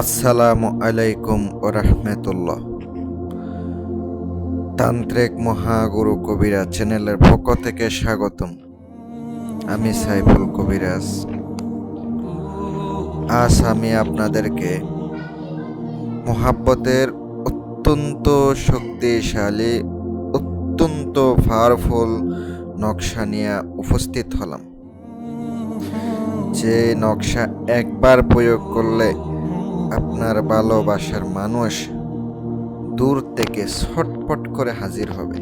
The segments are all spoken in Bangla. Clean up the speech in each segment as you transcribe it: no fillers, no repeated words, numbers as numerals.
আসসালামু আলাইকুম ওয়া রাহমাতুল্লাহ। তান্ত্রিক মহাগুরু কবিরাজ চ্যানেলের পক্ষ থেকে স্বাগতম। আমি সাইফুল কবিরাজ। আজ আমি আপনাদেরকে মোহাব্বতের অত্যন্ত শক্তিশালী, অত্যন্ত পাওয়ারফুল নকশা নিয়ে উপস্থিত হলাম। যে নকশা একবার প্রয়োগ করলে আপনার ভালোবাসার মানুষ দূর থেকে ছটফট করে হাজির হবে।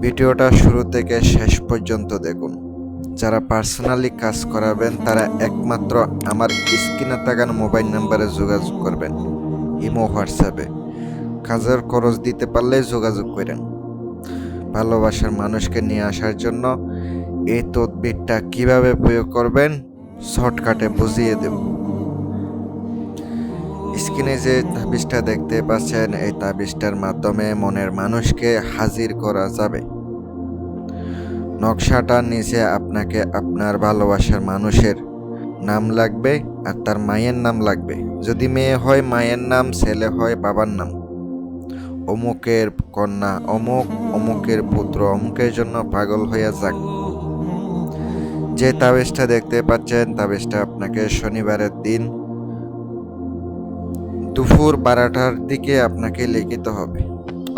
ভিডিওটা শুরু থেকে শেষ পর্যন্ত দেখুন। যারা পার্সোনালি কাজ করাবেন তারা একমাত্র আমার স্ক্রিনে থাকা মোবাইল নাম্বারে যোগাযোগ করবেন, ইমো হোয়াটসঅ্যাপে। কাজের খরচ দিতে পারলে যোগাযোগ করেন। ভালোবাসার মানুষকে নিয়ে আসার জন্য এই তদবিরটা কিভাবে প্রয়োগ করবেন শর্টকাটে বুঝিয়ে দেব। স্ক্রিনে যে তাবিজটা দেখতে পাচ্ছেন, এই তাবিজটার মাধ্যমে মনের মানুষকে হাজির করা যাবে। নকশাটার নিচে আপনাকে আপনার ভালোবাসার মানুষের নাম লাগবে আর তার মায়ের নাম লাগবে। যদি মেয়ে হয় মায়ের নাম, ছেলে হয় বাবার নাম। অমুকের কন্যা অমুক, অমুকের পুত্র অমুকের জন্য পাগল হইয়া যাক। যে তাবিজটা দেখতে পাচ্ছেন, তাবিজটা আপনাকে শনিবারের দিন দুপুর 12টার দিকে আপনাকে লিখিতে হবে,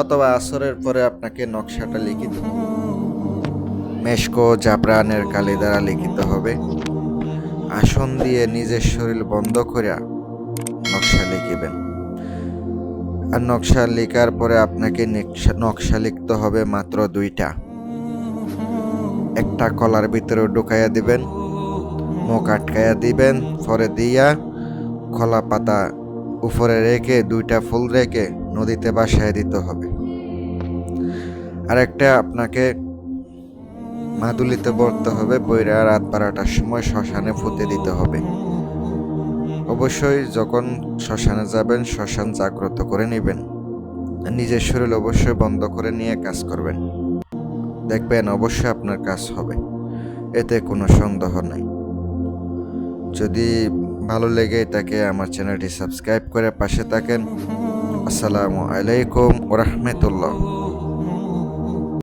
অথবা আসরের পরে আপনাকে নকশাটা লিখিত হবে। মেশকো জাফরানের কালি দ্বারা লিখিত হবে। আসন দিয়ে নিজের শরীর বন্ধ করে নকশা লিখিবেন। আর নকশা লেখার পরে আপনাকে নকশা লিখতে হবে মাত্র 2টা। একটা কলার ভিতরে ঢুকাইয়া দিবেন, মুখ আটকাইয়া দিবেন, পরে দিয়া কলা পাতা উপরে রেখে 2টা ফুল রেখে নদীতে ভাসায় দিতে হবে। আরেকটা আপনাকে মাদুলিতে ভরতে হবে, বইরা রাত 12টার সময় শ্মশানে ফুতে দিতে হবে। অবশ্যই যখন শ্মশানে যাবেন শ্মশান জাগ্রত করে নেবেন। নিজের শরীর অবশ্যই বন্ধ করে নিয়ে কাজ করবেন, দেখবেন অবশ্যই আপনার কাজ হবে, এতে কোনো সন্দেহ নাই। যদি ভালো লেগে থাকে আমার চ্যানেলটি সাবস্ক্রাইব করে পাশে থাকেন। আসসালামু আলাইকুম ওয়া রাহমাতুল্লাহ।